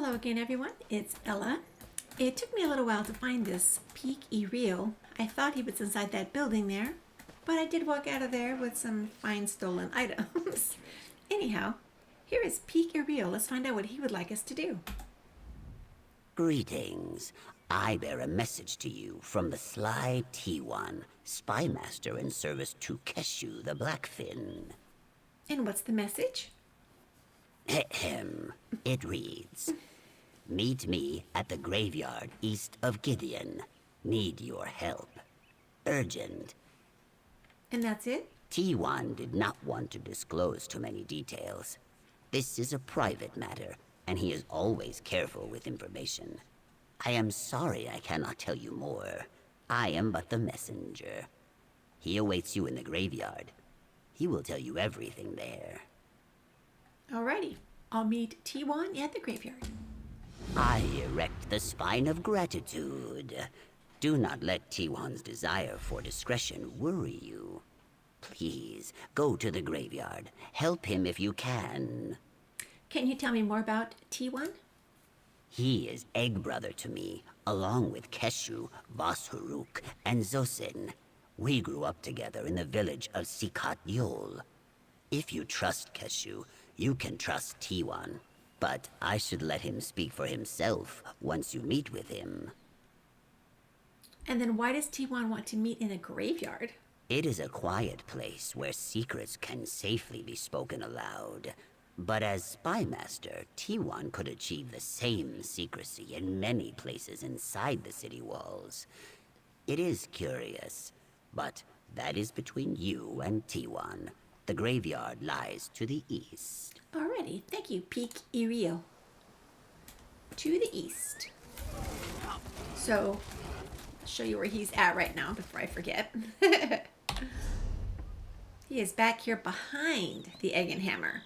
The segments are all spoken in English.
Hello again, everyone. It's Ella. It took me a little while to find this Peak Real. I thought he was inside that building there, but I did walk out of there with some fine stolen items. Anyhow, here is Peak Real. Let's find out what he would like us to do. Greetings. I bear a message to you from the sly Tee-Wan, spy master in service to Keshu the Blackfin. And what's the message? Ahem. It reads, meet me at the graveyard east of Gideon. Need your help. Urgent. And that's it? Tee-Wan did not want to disclose too many details. This is a private matter, and he is always careful with information. I am sorry I cannot tell you more. I am but the messenger. He awaits you in the graveyard. He will tell you everything there. Alrighty. I'll meet Tee-Wan at the graveyard. I erect the spine of gratitude. Do not let Tee-Wan's desire for discretion worry you. Please, go to the graveyard. Help him if you can. Can you tell me more about Tee-Wan? He is egg brother to me, along with Keshu, Vos-Huruk, and Xocin. We grew up together in the village of Sikat Yol. If you trust Keshu, you can trust Tee-Wan. But I should let him speak for himself once you meet with him. And then why does Tee-Wan want to meet in a graveyard? It is a quiet place where secrets can safely be spoken aloud. But as spy master, Tee-Wan could achieve the same secrecy in many places inside the city walls. It is curious, but that is between you and Tee-Wan. The graveyard lies to the east. Alrighty, thank you, Peak Rio. To the east. So, I'll show you where he's at right now before I forget. He is back here behind the egg and hammer.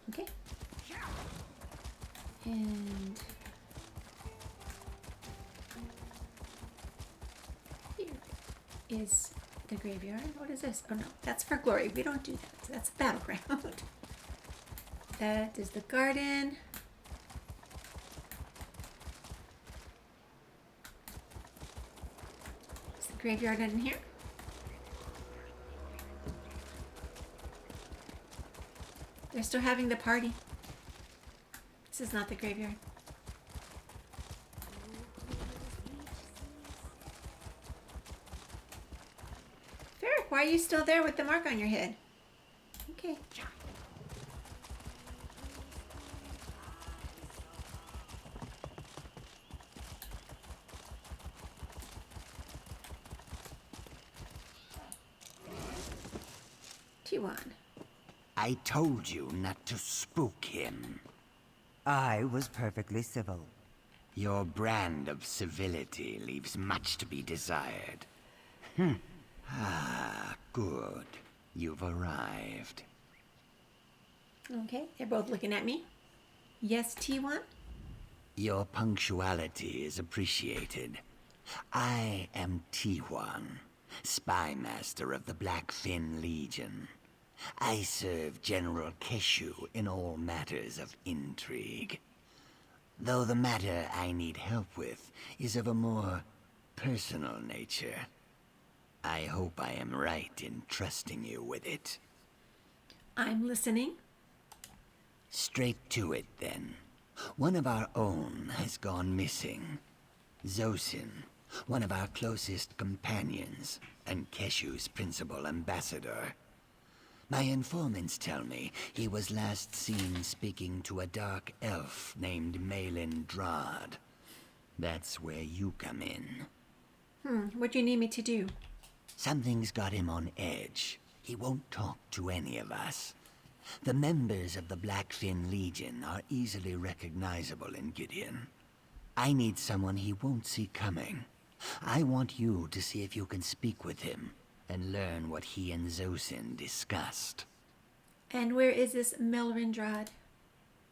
Okay. And here is the graveyard. What is this? Oh no, that's for glory. We don't do that. That's a battleground. That is the garden. Is the graveyard in here? They're still having the party. This is not the graveyard. Ferric, why are you still there with the mark on your head? Okay. Tee-Wan. I told you not to spook him. I was perfectly civil. Your brand of civility leaves much to be desired. Good. You've arrived. Okay, they're both looking at me. Yes, Tee-Wan? Your punctuality is appreciated. I am Tee-Wan, spy master of the Blackfin Legion. I serve General Keshu in all matters of intrigue. Though the matter I need help with is of a more personal nature. I hope I am right in trusting you with it. I'm listening. Straight to it, then. One of our own has gone missing. Xocin, one of our closest companions, and Keshu's principal ambassador. My informants tell me he was last seen speaking to a dark elf named Melyn Drad. That's where you come in. What do you need me to do? Something's got him on edge. He won't talk to any of us. The members of the Blackfin Legion are easily recognizable in Gideon. I need someone he won't see coming. I want you to see if you can speak with him and learn what he and Xocin discussed. And where is this Melyn Drad?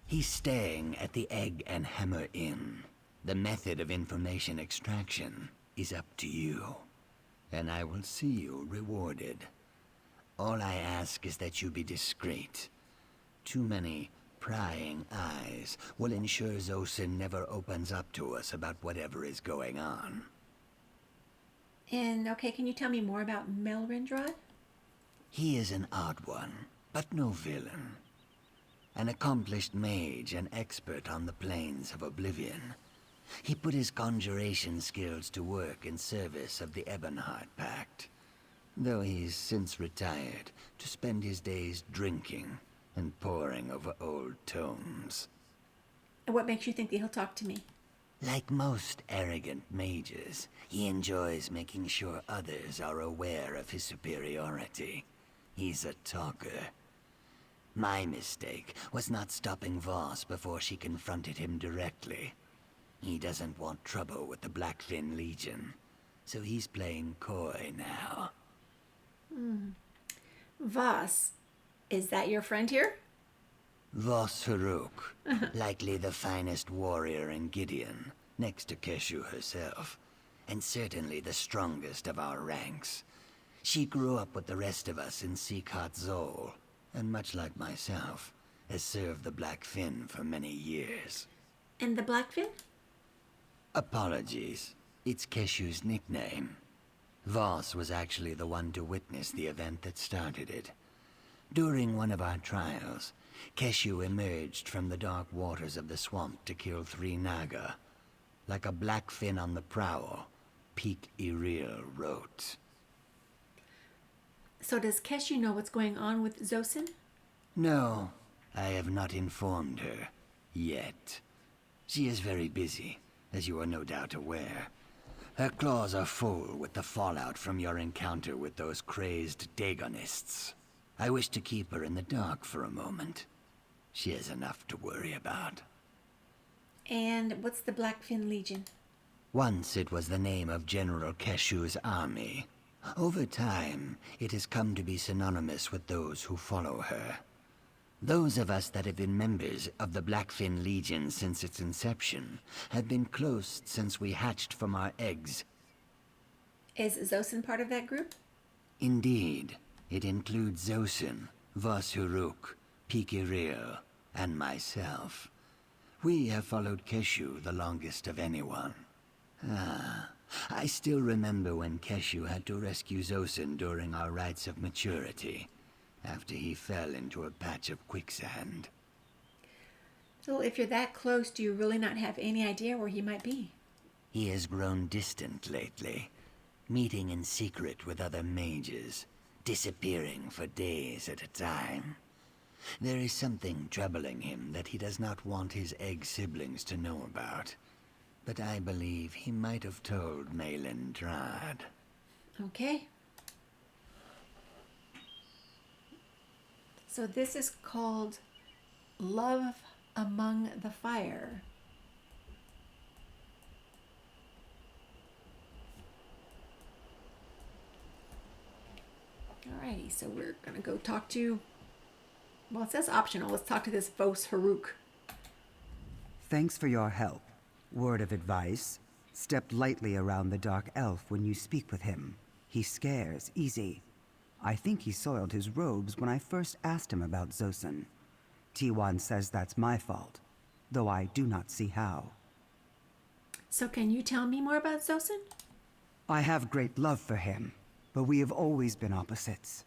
He's staying at the Egg and Hammer Inn. The method of information extraction is up to you, and I will see you rewarded. All I ask is that you be discreet. Too many prying eyes will ensure Xocin never opens up to us about whatever is going on. And okay, can you tell me more about Melyn, Drad? He is an odd one, but no villain. An accomplished mage and expert on the planes of oblivion. He put his conjuration skills to work in service of the Ebonheart Pact, though he's since retired to spend his days drinking and poring over old tomes. And what makes you think that he'll talk to me? Like most arrogant mages, he enjoys making sure others are aware of his superiority. He's a talker. My mistake was not stopping Vos before she confronted him directly. He doesn't want trouble with the Blackfin Legion, so he's playing coy now. Vos, is that your friend here? Vos-Huruk, likely the finest warrior in Gideon, next to Keshu herself, and certainly the strongest of our ranks. She grew up with the rest of us in Sikhat Zol, and much like myself, has served the Blackfin for many years. And the Blackfin? Apologies. It's Keshu's nickname. Vos was actually the one to witness the event that started it. During one of our trials, Keshu emerged from the dark waters of the swamp to kill 3 Naga. Like a Blackfin on the prowl, Peak Iriel wrote. So does Keshu know what's going on with Xocin? No, I have not informed her. Yet. She is very busy, as you are no doubt aware. Her claws are full with the fallout from your encounter with those crazed Dagonists. I wish to keep her in the dark for a moment. She has enough to worry about. And what's the Blackfin Legion? Once it was the name of General Keshu's army. Over time, it has come to be synonymous with those who follow her. Those of us that have been members of the Blackfin Legion since its inception have been close since we hatched from our eggs. Is Xocin part of that group? Indeed, it includes Xocin, Vos-Huruk, Peak-Iriel, and myself. We have followed Keshu the longest of anyone. I still remember when Keshu had to rescue Xocin during our rites of maturity, after he fell into a patch of quicksand. So if you're that close, do you really not have any idea where he might be? He has grown distant lately, meeting in secret with other mages, disappearing for days at a time. There is something troubling him that he does not want his egg siblings to know about. But I believe he might have told Melyn Drad. Okay. So this is called Love Among the Fire. Alrighty, so we're gonna go talk to, well, it says optional. Let's talk to this Vos-Huruk. Thanks for your help. Word of advice, step lightly around the dark elf when you speak with him. He scares easy. I think he soiled his robes when I first asked him about Xocin. Tee-Wan says that's my fault, though I do not see how. So can you tell me more about Xocin? I have great love for him, but we have always been opposites.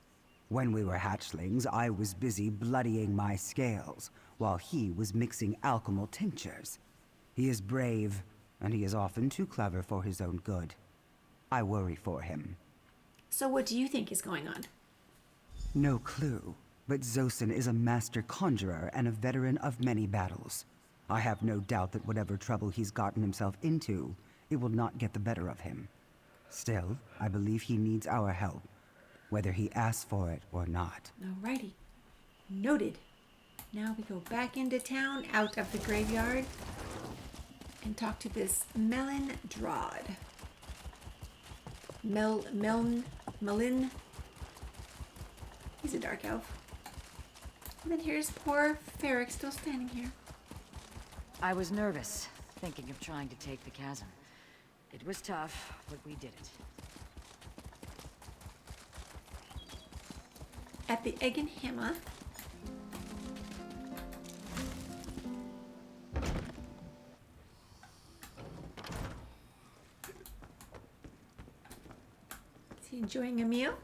When we were hatchlings, I was busy bloodying my scales, while he was mixing alchemal tinctures. He is brave, and he is often too clever for his own good. I worry for him. So what do you think is going on? No clue, but Xocin is a master conjurer and a veteran of many battles. I have no doubt that whatever trouble he's gotten himself into, it will not get the better of him. Still, I believe he needs our help, whether he asks for it or not. Alrighty. Noted. Now we go back into town, out of the graveyard, and talk to this Melyn Drad. Melyn. He's a dark elf. And then here's poor Ferric still standing here. I was nervous, thinking of trying to take the chasm. It was tough, but we did it. At the Eggenhammer. enjoying a meal?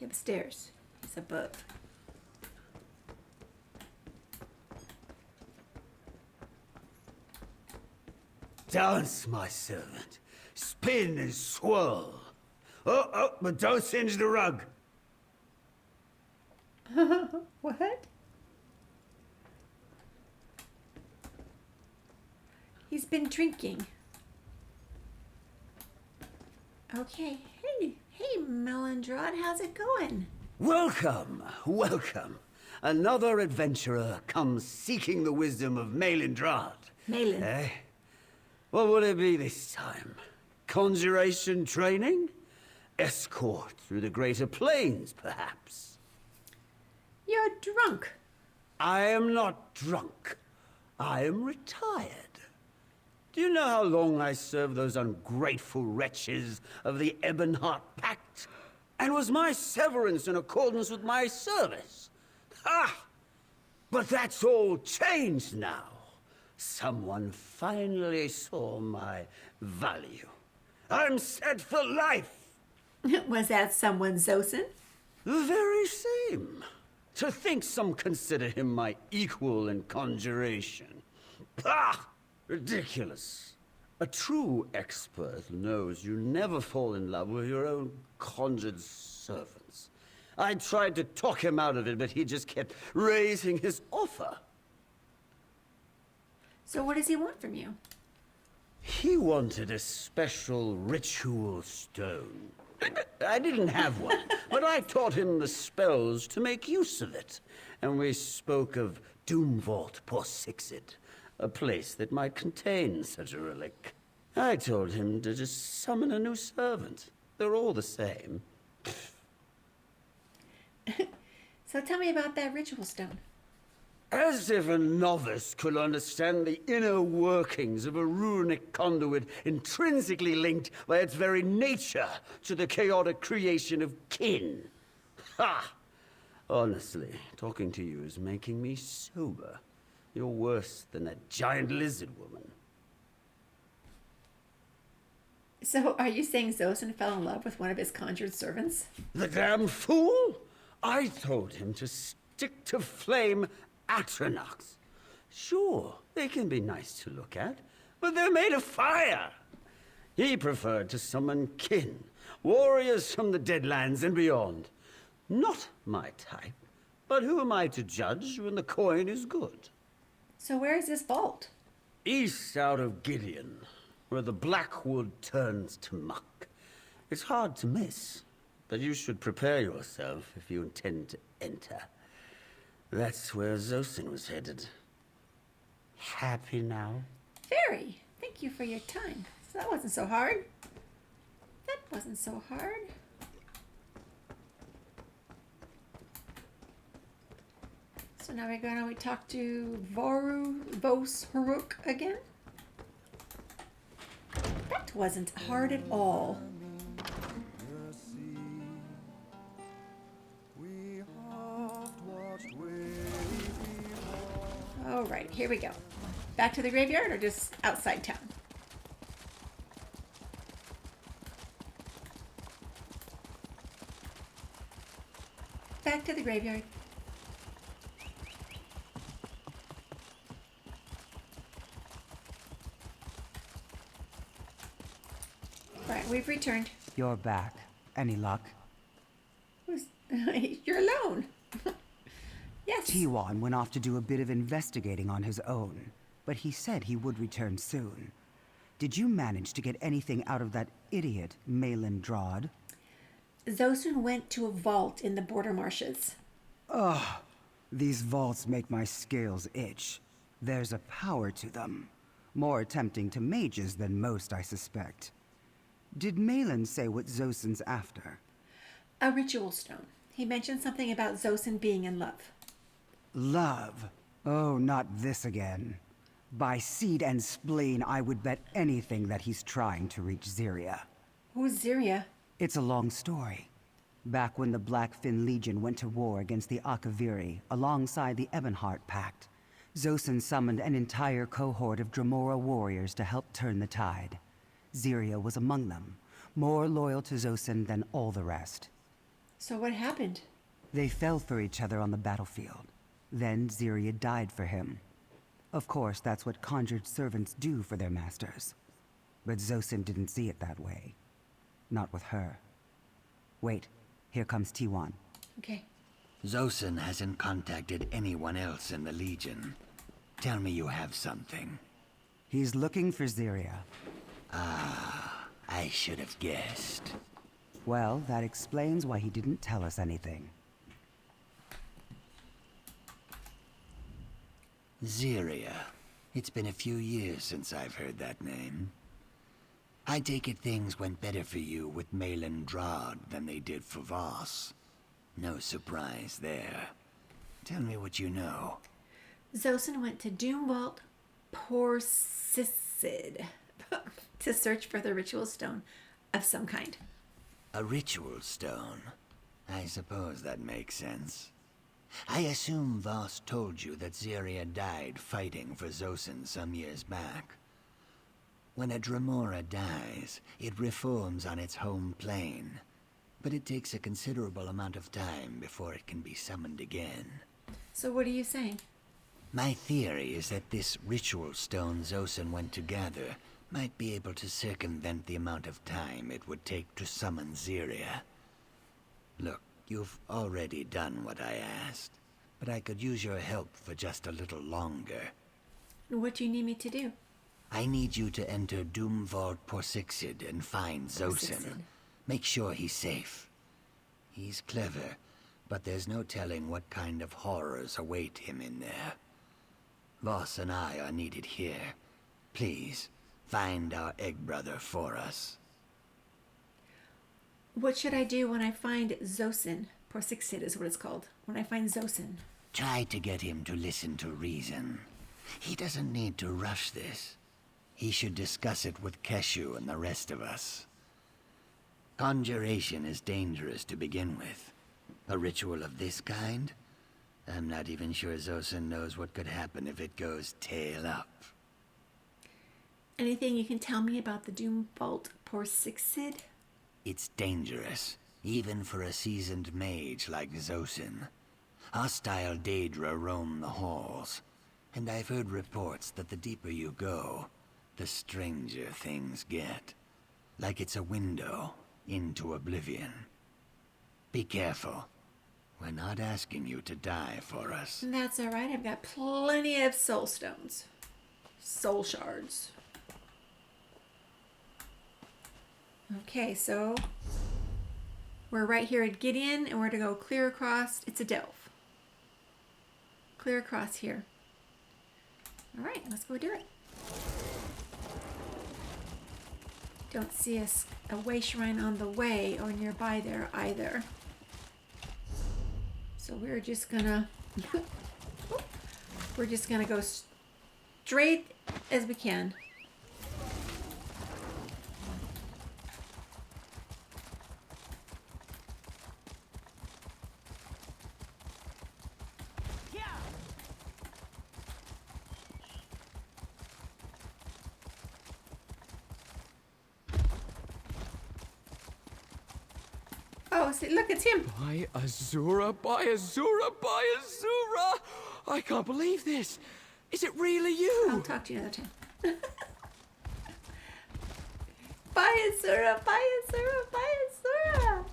Upstairs. He's above. Dance, my servant. Spin and swirl. Oh, but don't singe the rug. What? He's been drinking. Okay. Hey, Melyn, Drad, how's it going? Welcome, welcome. Another adventurer comes seeking the wisdom of Melyn Drad. Melyn. Eh? What will it be this time? Conjuration training? Escort through the greater plains, perhaps? You're drunk. I am not drunk. I am retired. Do you know how long I served those ungrateful wretches of the Ebonheart Pact? And was my severance in accordance with my service? Ha! But that's all changed now. Someone finally saw my value. I'm set for life. Was that someone Xocin? The very same. To think some consider him my equal in conjuration. Ah! Ridiculous. A true expert knows you never fall in love with your own conjured servants. I tried to talk him out of it, but he just kept raising his offer. So what does he want from you? He wanted a special ritual stone. I didn't have one, but I taught him the spells to make use of it. And we spoke of Doomvault Porcixid, a place that might contain such a relic. I told him to just summon a new servant. They're all the same. So tell me about that ritual stone. As if a novice could understand the inner workings of a runic conduit intrinsically linked by its very nature to the chaotic creation of kin. Ha! Honestly, talking to you is making me sober. You're worse than that giant lizard woman. So are you saying Xocin fell in love with one of his conjured servants? The damn fool! I told him to stick to flame Atronachs. Sure, they can be nice to look at, but they're made of fire. He preferred to summon kin, warriors from the Deadlands and beyond. Not my type, but who am I to judge when the coin is good? So where is this vault? East out of Gideon, where the Blackwood turns to muck. It's hard to miss, but you should prepare yourself if you intend to enter. That's where Xocin was headed. Happy now? Very. Thank you for your time. So that wasn't so hard. That wasn't so hard. So now we're going to talk to Vos-Huruk again. That wasn't hard at all. All right, here we go. Back to the graveyard or just outside town? Back to the graveyard. Right, we've returned. You're back. Any luck? You're alone. Yes. Tee-Wan went off to do a bit of investigating on his own, but he said he would return soon. Did you manage to get anything out of that idiot, Melyn Drad? Xocin went to a vault in the border marshes. Ugh, these vaults make my scales itch. There's a power to them. More tempting to mages than most, I suspect. Did Melyn say what Xocin's after? A ritual stone. He mentioned something about Xocin being in love. Love? Oh, not this again. By seed and spleen, I would bet anything that he's trying to reach Zyria. Who's Zyria? It's a long story. Back when the Blackfin Legion went to war against the Akaviri, alongside the Ebonheart Pact, Xocin summoned an entire cohort of Dremora warriors to help turn the tide. Zyria was among them, More loyal to Xocin than all the rest. So what happened? They fell for each other on the battlefield. Then Ziria died for him. Of course, that's what conjured servants do for their masters. But Xocin didn't see it that way. Not with her. Wait, here comes Tee-Wan. Okay. Xocin hasn't contacted anyone else in the Legion. Tell me you have something. He's looking for Ziria. I should have guessed. Well, that explains why he didn't tell us anything. Ziria. It's been a few years since I've heard that name. I take it things went better for you with Melyn Drad than they did for Vos. No surprise there. Tell me what you know. Xocin went to Doomvault Porcixid to search for the ritual stone of some kind. A ritual stone? I suppose that makes sense. I assume Vos told you that Ziria died fighting for Xocin some years back. When a Dremora dies, it reforms on its home plane. But it takes a considerable amount of time before it can be summoned again. So what are you saying? My theory is that this ritual stone Xocin went to gather might be able to circumvent the amount of time it would take to summon Ziria. Look, you've already done what I asked, but I could use your help for just a little longer. What do you need me to do? I need you to enter Doomvault Porcixid and find Xocin. Porcixid. Make sure he's safe. He's clever, but there's no telling what kind of horrors await him in there. Vos and I are needed here. Please, find our egg brother for us. What should I do when I find Xocin? Porcixid is what it's called. When I find Xocin. Try to get him to listen to reason. He doesn't need to rush this. He should discuss it with Keshu and the rest of us. Conjuration is dangerous to begin with. A ritual of this kind? I'm not even sure Xocin knows what could happen if it goes tail up. Anything you can tell me about the Doomvault Porcixid? It's dangerous, even for a seasoned mage like Xocin. Hostile Daedra roam the halls, and I've heard reports that the deeper you go, the stranger things get. Like it's a window into oblivion. Be careful. We're not asking you to die for us. That's alright, I've got plenty of soul stones. Soul shards. Okay, so we're right here at Gideon, and we're to go clear across. It's a delve. Clear across here. Alright, let's go do it. Don't see a way shrine on the way or nearby there either. So we're just gonna go straight as we can. Oh, see, look, it's him. By Azura, by Azura, by Azura! I can't believe this. Is it really you? I'll talk to you another time. Bye, Azura, bye, Azura, bye, Azura.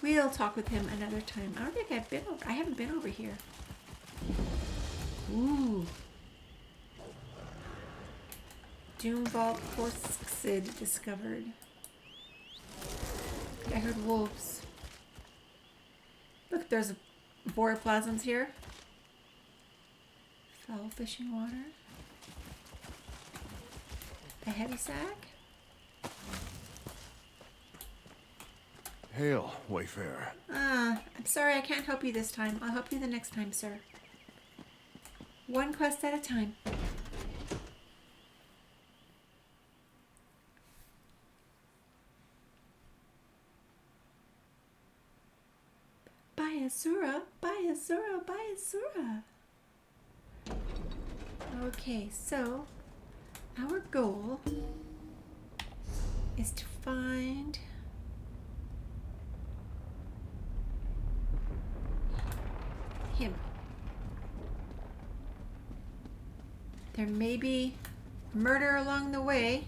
We'll talk with him another time. I don't think I've been over. I haven't been over here. Ooh. Doomvault Porcixid discovered. I heard wolves. Look, there's voroplasms here. Foul fishing water. A heavy sack. Hail, Wayfarer. I'm sorry I can't help you this time. I'll help you the next time, sir. One quest at a time. By Azura, by Azura, by Azura. Okay, so Our goal is to find him. There may be murder along the way.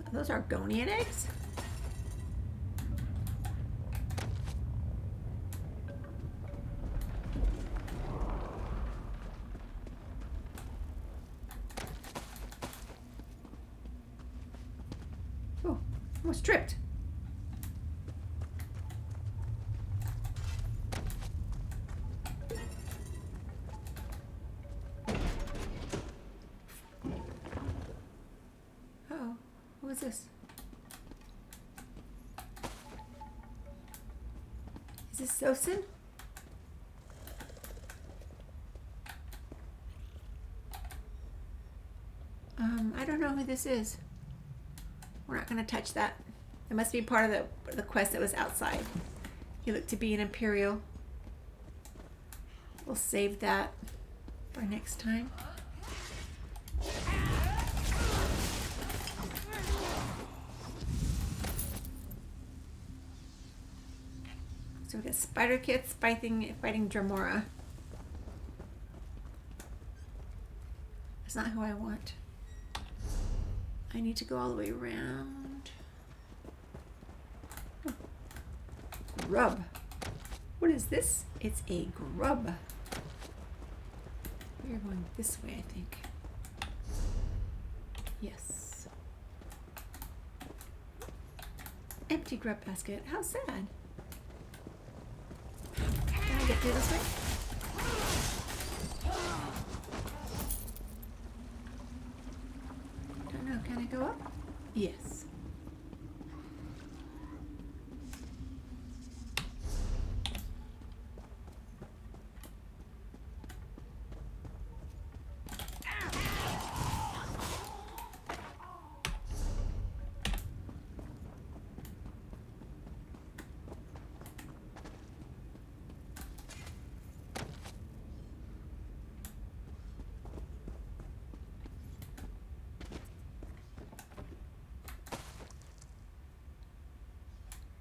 Are those Argonian eggs? Oh, almost tripped. Uh-oh. What was this? Is this Xocin? I don't know who this is. We're not going to touch that. It must be part of the quest that was outside. He looked to be an Imperial. We'll save that for next time. So we got Spider Kits fighting Dremora. That's not who I want. I need to go all the way around. Oh. Grub. What is this? It's a grub. We're going this way, I think. Yes. Empty grub basket. How sad. Can I get through this way? Don't know. Can I go up? Yes.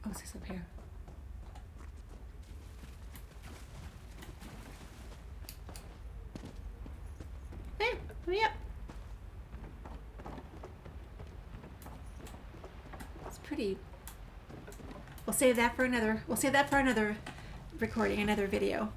Oh, is this up here? Hey, let me up. It's pretty. We'll save that for another. We'll save that for another recording, another video.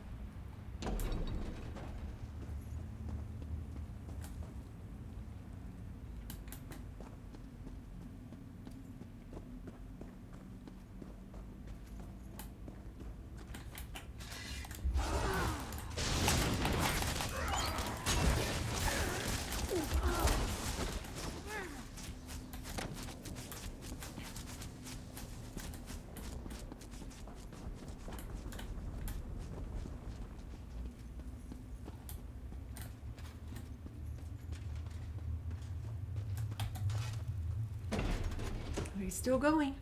He's still going.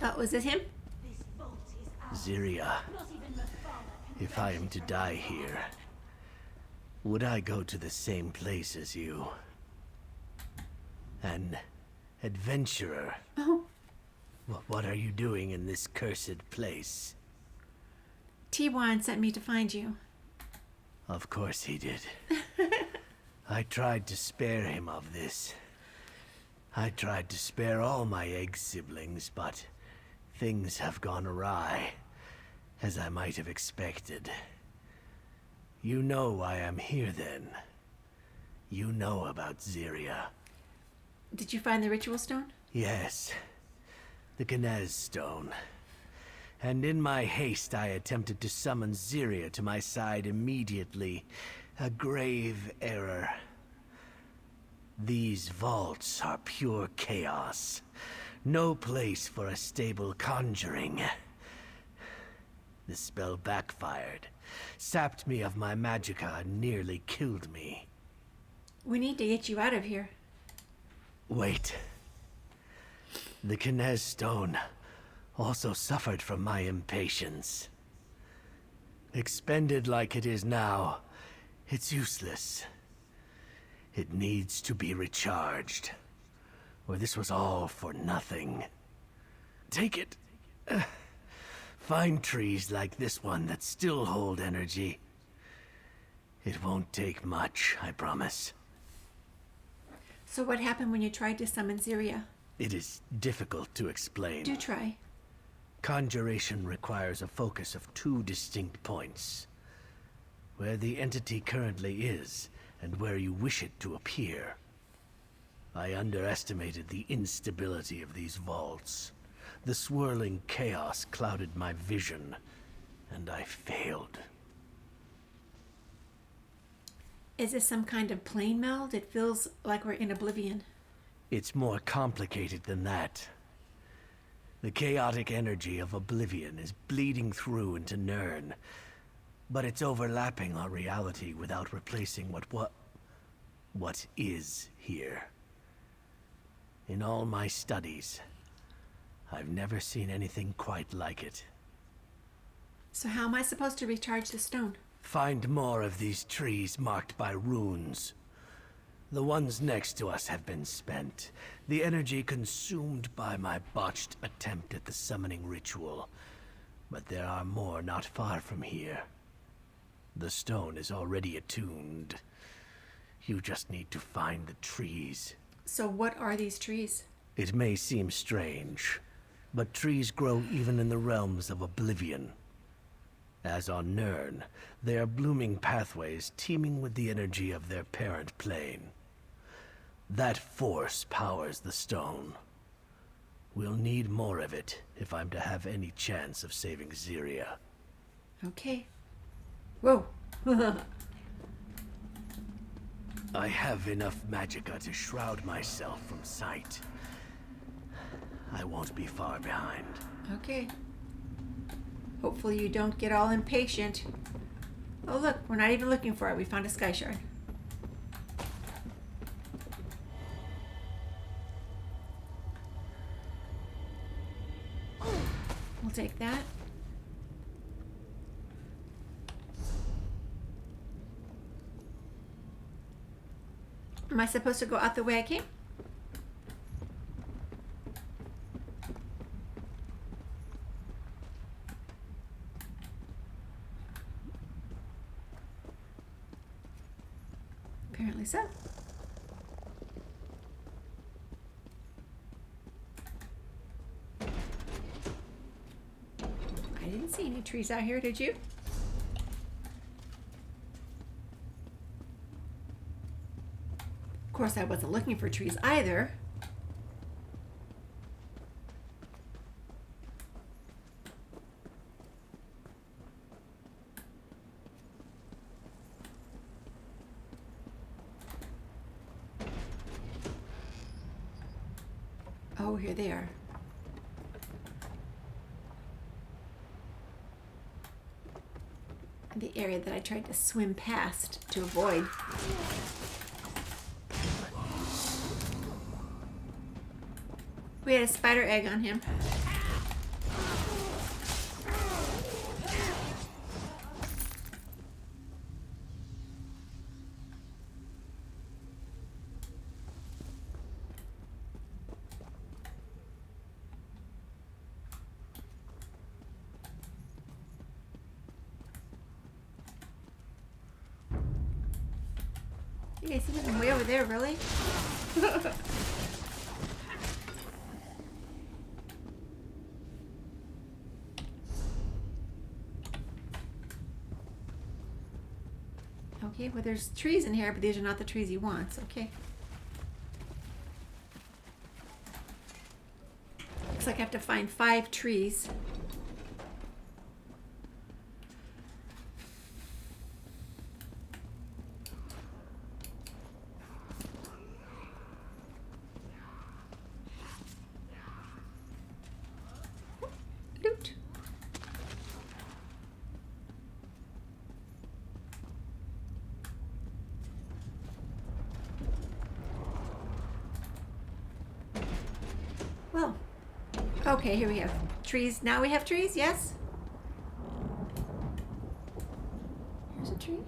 Oh, was it him? Zyria, if I am to die here, would I go to the same place as you? An adventurer? Oh. What are you doing in this cursed place? Tee-Wan sent me to find you. Of course he did. I tried to spare him of this. I tried to spare all my egg siblings, but things have gone awry, as I might have expected. You know why I'm here then. You know about Zyria. Did you find the ritual stone? Yes, the Kynaz stone. And in my haste I attempted to summon Zyria to my side immediately. A grave error. These vaults are pure chaos. No place for a stable conjuring. The spell backfired, sapped me of my magicka, and nearly killed me. We need to get you out of here. Wait. The Kynaz stone also suffered from my impatience. Expended like it is now, it's useless. It needs to be recharged, or this was all for nothing. Take it. Find trees like this one that still hold energy. It won't take much, I promise. So what happened when you tried to summon Ziria? It is difficult to explain. Do try. Conjuration requires a focus of two distinct points. Where the entity currently is, and where you wish it to appear. I underestimated the instability of these vaults. The swirling chaos clouded my vision, and I failed. Is this some kind of plane meld? It feels like we're in Oblivion. It's more complicated than that. The chaotic energy of Oblivion is bleeding through into Nirn, but it's overlapping our reality without replacing what is here. In all my studies, I've never seen anything quite like it. So how am I supposed to recharge the stone? Find more of these trees marked by runes. The ones next to us have been spent, the energy consumed by my botched attempt at the summoning ritual. But there are more not far from here. The stone is already attuned. You just need to find the trees. So what are these trees? It may seem strange, but trees grow even in the realms of Oblivion. As on Nirn, they are blooming pathways teeming with the energy of their parent plane. That force powers the stone. We'll need more of it if I'm to have any chance of saving Ziria. Okay. Whoa. I have enough magicka to shroud myself from sight. I won't be far behind. Okay. Hopefully you don't get all impatient. Oh look, we're not even looking for it. We found a sky shard. We'll take that. Am I supposed to go out the way I came? Apparently so. I didn't see any trees out here, did you? Of course, I wasn't looking for trees either. Oh, here they are. The area that I tried to swim past to avoid. We had a spider egg on him. You guys see nothing way over there, really? Okay, well there's trees in here, but these are not the trees he wants. Okay. Looks like I have to find 5 trees. Loot. Well, okay, here we have trees. Now we have trees, yes? Here's a tree.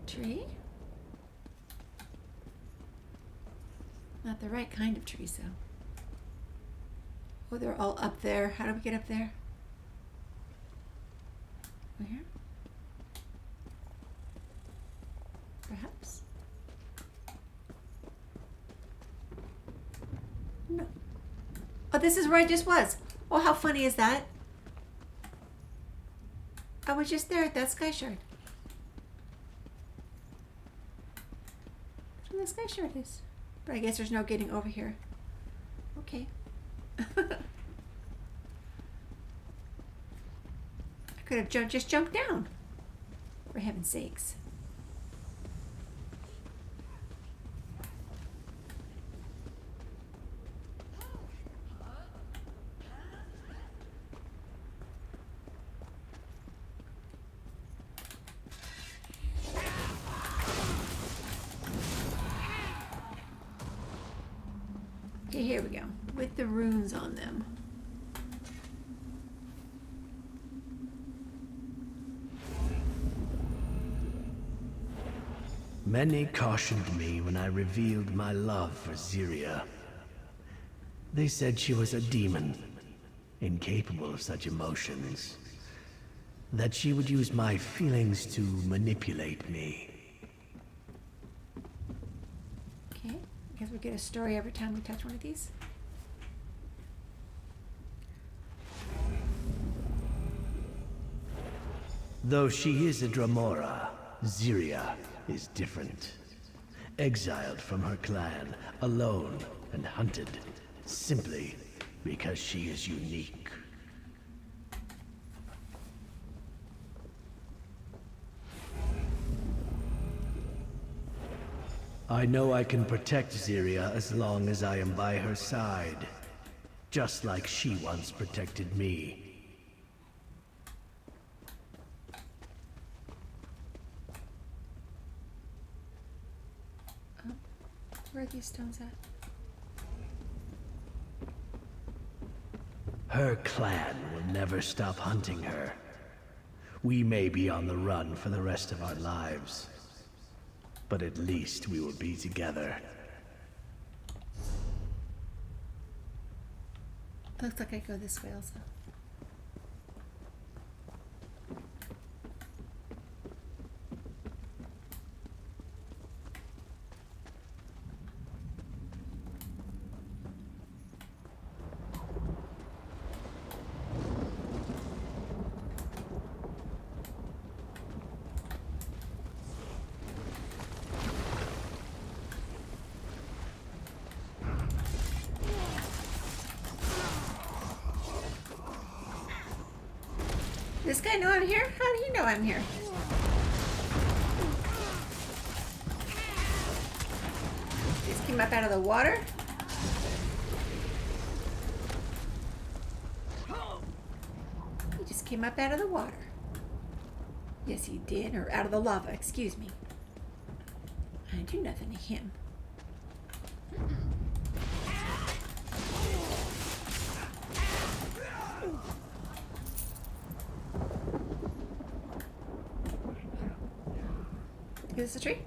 Tree? Not the right kind of trees, though. Oh, they're all up there. How do we get up there? Over here? Perhaps? No. Oh, this is where I just was. Oh, how funny is that? I was just there at that sky shard. That's where the sky shard is. But I guess there's no getting over here. Okay. I could have just jumped down. For heaven's sakes. Okay, here we go. With the runes on them. Many cautioned me when I revealed my love for Zyria. They said she was a demon, incapable of such emotions. That she would use my feelings to manipulate me. Okay, I guess we get a story every time we touch one of these. Though she is a Dremora, Zyria is different. Exiled from her clan, alone and hunted, simply because she is unique. I know I can protect Zyria as long as I am by her side, just like she once protected me. Where are these stones at? Her clan will never stop hunting her. We may be on the run for the rest of our lives, but at least we will be together. Looks like I go this way also. This guy know I'm here? How do you know I'm here? Just came up out of the water? He just came up out of the water. Yes, he did. Or out of the lava, excuse me. I do nothing to him. Is this a tree?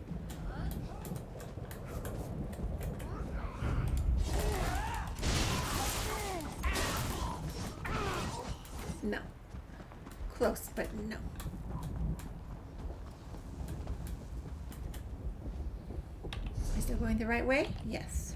No. Close, but no. Am I still going the right way? Yes.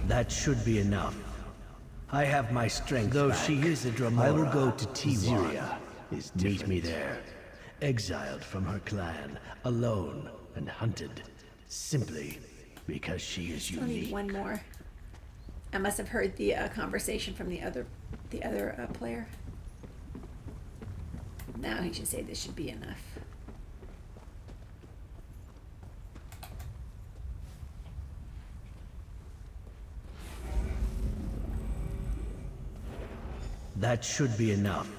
That should be enough. I have my strength. Though back. She is a Dremora, I will go to Tee-Wan. Meet me there. Exiled from her clan, alone and hunted, simply because she is Still unique. need one more. I must have heard the conversation from the other player. Now he should say this should be enough. That should be enough.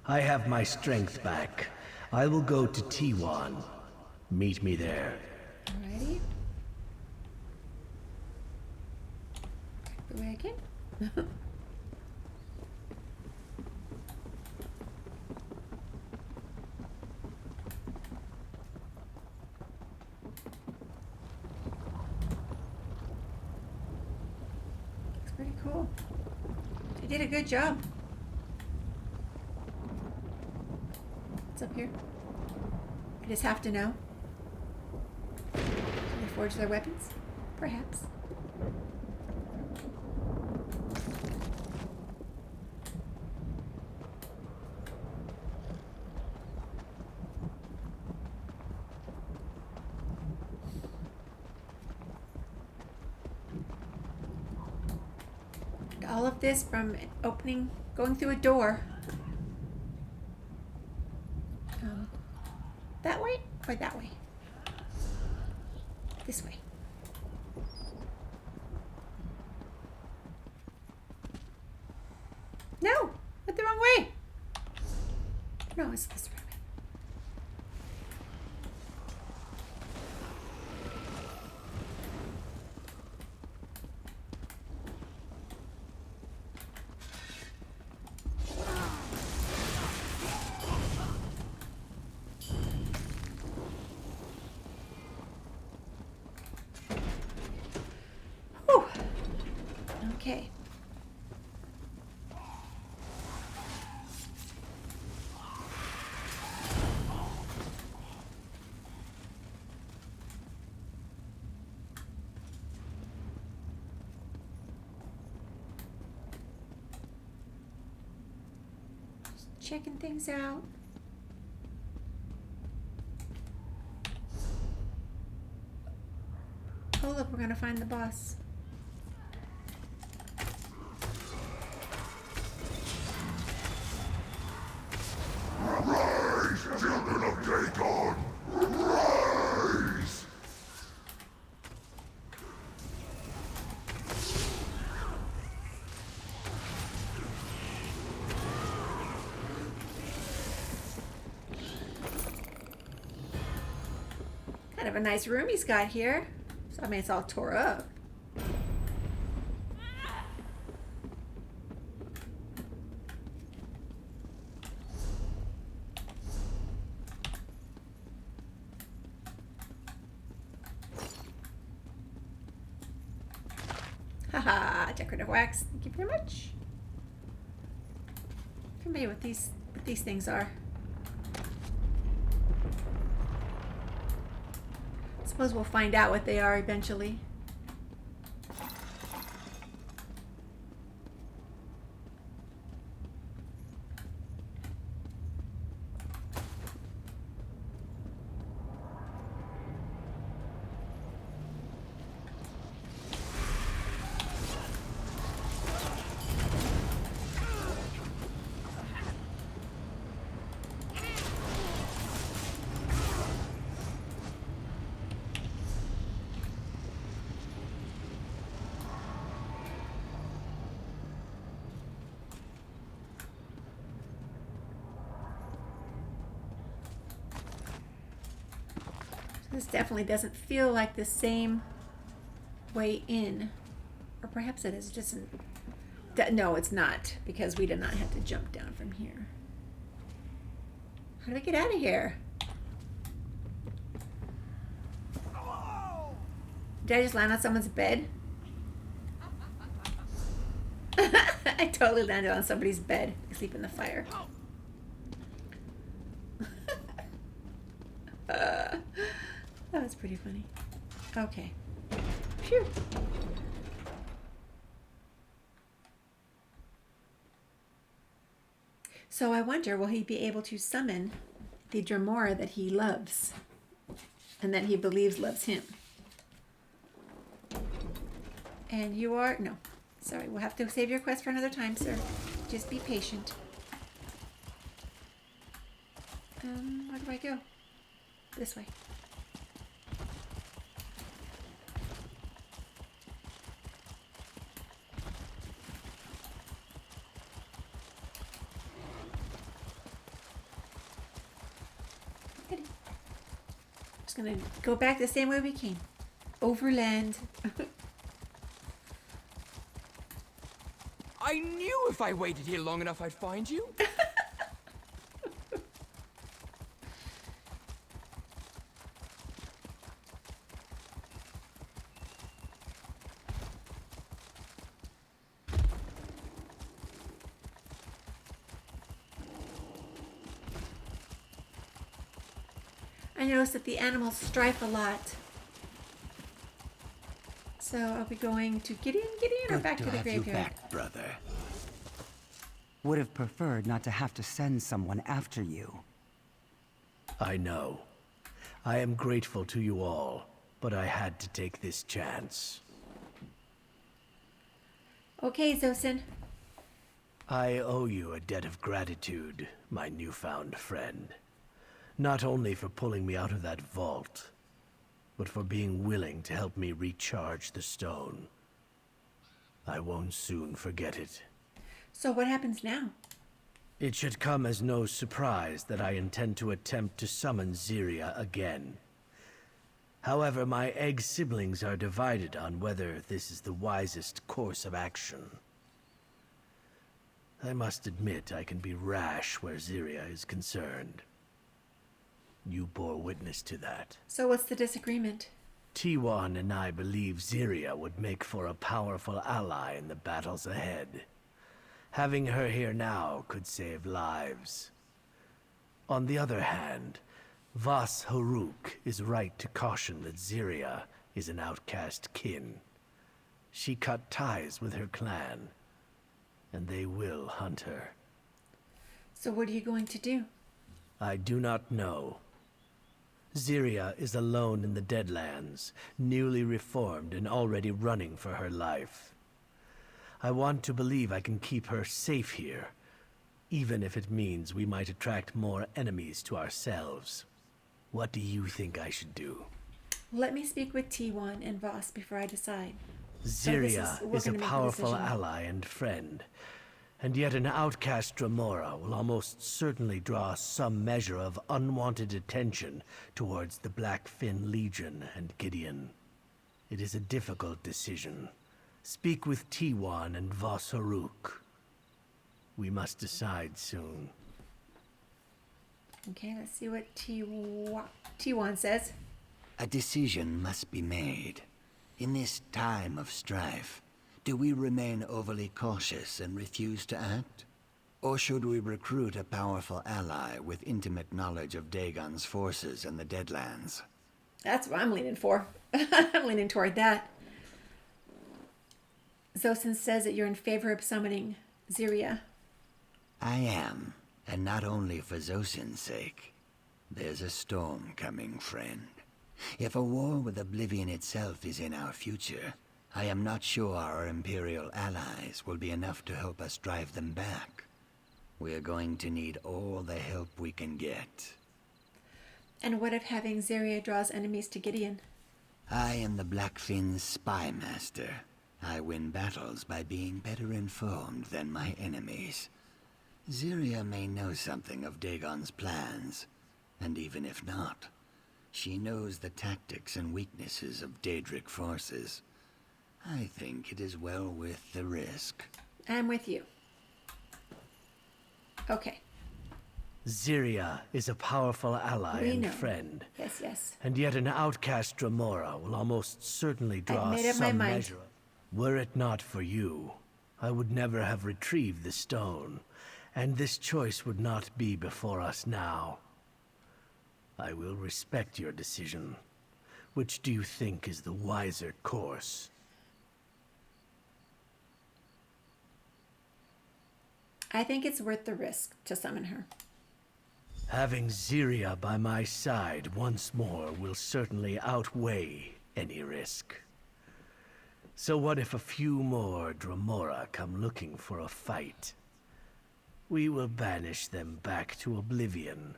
I have my strength back. I will go to Tee-Wan. Meet me there. Alrighty. The way I came. Looks pretty cool. They did a good job. What's up here? I just have to know. Do they forge their weapons? Perhaps. All of this from going through a door. That way or that way? This way. No, went the wrong way. No, it's this way. Okay. Just checking things out. Oh, look, we're gonna find the boss. Kind of a nice room he's got here. So, I mean, it's all tore up. Haha, decorative wax. Thank you very much. Familiar with what these things are. Suppose we'll find out what they are eventually. This definitely doesn't feel like the same way in. Or perhaps it is. It doesn't. No, it's not. Because we did not have to jump down from here. How do we get out of here? Did I just land on someone's bed? I totally landed on somebody's bed. They sleep in the fire. That was pretty funny. Okay. Phew. So I wonder, will he be able to summon the Dremora that he loves and that he believes loves him? And you are... No. Sorry, we'll have to save your quest for another time, sir. Just be patient. Where do I go? This way. Ready. Just gonna go back the same way we came. Overland. I knew if I waited here long enough I'd find you. I noticed that the animals strife a lot. So are we going to Gideon, or Good back to to the have you graveyard? back, brother. Would have preferred not to have to send someone after you. I know. I am grateful to you all, but I had to take this chance. Okay, Xocin. I owe you a debt of gratitude, my newfound friend. Not only for pulling me out of that vault, but for being willing to help me recharge the stone. I won't soon forget it. So what happens now? It should come as no surprise that I intend to attempt to summon Zyria again. However, my egg siblings are divided on whether this is the wisest course of action. I must admit I can be rash where Zyria is concerned. You bore witness to that. So what's the disagreement? Tee-Wan and I believe Zyria would make for a powerful ally in the battles ahead. Having her here now could save lives. On the other hand, Vos-Huruk is right to caution that Zyria is an outcast kin. She cut ties with her clan, and they will hunt her. So what are you going to do? I do not know. Zyria is alone in the Deadlands, newly reformed and already running for her life. I want to believe I can keep her safe here, even if it means we might attract more enemies to ourselves. What do you think I should do? Let me speak with Tee-Wan and Vos before I decide. Zyria we're is a gonna make the powerful decision. ally and friend, and yet an outcast Dremora will almost certainly draw some measure of unwanted attention towards the Blackfin Legion and Gideon. It is a difficult decision. Speak with Tee-Wan and Vos-Huruk. We must decide soon. Okay, let's see what Tee-Wan says. A decision must be made. In this time of strife, do we remain overly cautious and refuse to act? Or should we recruit a powerful ally with intimate knowledge of Dagon's forces and the Deadlands? That's what I'm leaning for. I'm leaning toward that. Xocin says that you're in favor of summoning Zyria. I am, and not only for Xocin's sake. There's a storm coming, friend. If a war with Oblivion itself is in our future, I am not sure our Imperial allies will be enough to help us drive them back. We are going to need all the help we can get. And what if having Zyria draws enemies to Gideon? I am the Blackfin's spy master. I win battles by being better informed than my enemies. Zyria may know something of Dagon's plans, and even if not, she knows the tactics and weaknesses of Daedric forces. I think it is well worth the risk. I'm with you. Okay. Zyria is a powerful ally We and know. friend. Yes, yes. And yet an outcast Dremora will almost certainly draw made up my some mind. measure. Were it not for you, I would never have retrieved the stone, and this choice would not be before us now. I will respect your decision. Which do you think is the wiser course? I think it's worth the risk to summon her. Having Zyria by my side once more will certainly outweigh any risk. So what if a few more Dremora come looking for a fight? We will banish them back to Oblivion,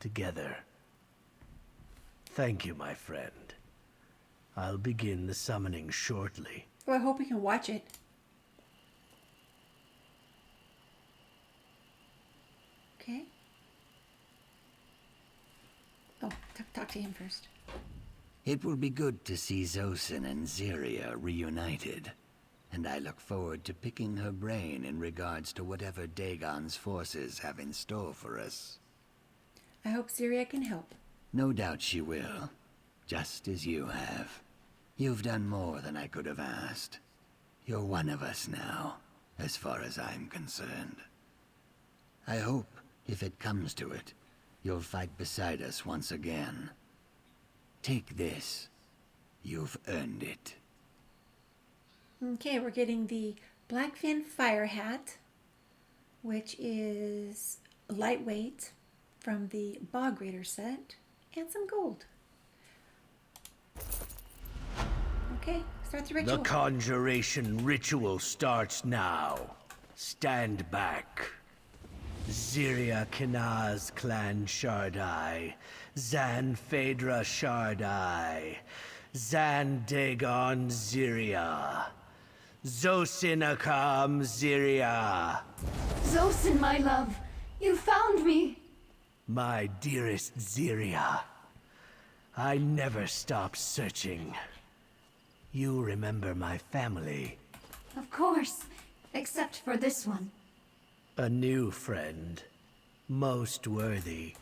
together. Thank you, my friend. I'll begin the summoning shortly. Oh, I hope we can watch it. Okay. Oh, talk to him first. It will be good to see Xocin and Ziria reunited, and I look forward to picking her brain in regards to whatever Dagon's forces have in store for us. I hope Ziria can help. No doubt she will, just as you have. You've done more than I could have asked. You're one of us now, as far as I'm concerned. I hope, if it comes to it, you'll fight beside us once again. Take this. You've earned it. Okay, we're getting the Blackfin Fire Hat, which is lightweight from the Bog Raider set, and some gold. Okay, start the ritual. The conjuration ritual starts now. Stand back. Ziria Kynaz Clan Shardai, Zan Phaedra Shardai, Zan Dagon Ziria, Xocin Akam Ziria. Xocin, my love, you found me. My dearest Ziria, I never stopped searching. You remember my family. Of course, except for this one. A new friend. Most worthy.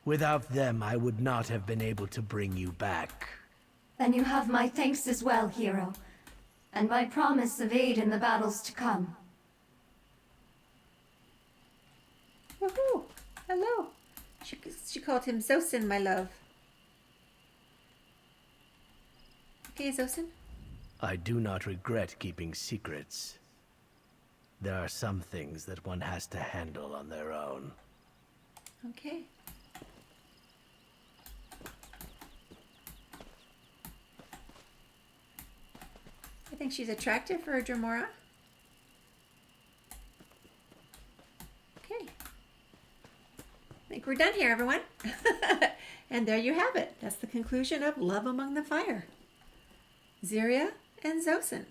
Without them, I would not have been able to bring you back. Then you have my thanks as well, hero. And my promise of aid in the battles to come. Woohoo! Hello. She called him Xocin, my love. Okay, Xocin? I do not regret keeping secrets. There are some things that one has to handle on their own. Okay. I think she's attractive for a Dremora. Okay. I think we're done here, everyone. And there you have it. That's the conclusion of Love Among the Fire. Ziria and Xocin.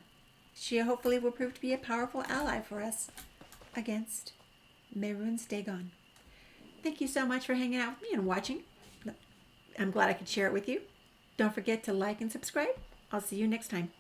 She hopefully will prove to be a powerful ally for us against Mehrunes Dagon. Thank you so much for hanging out with me and watching. I'm glad I could share it with you. Don't forget to like and subscribe. I'll see you next time.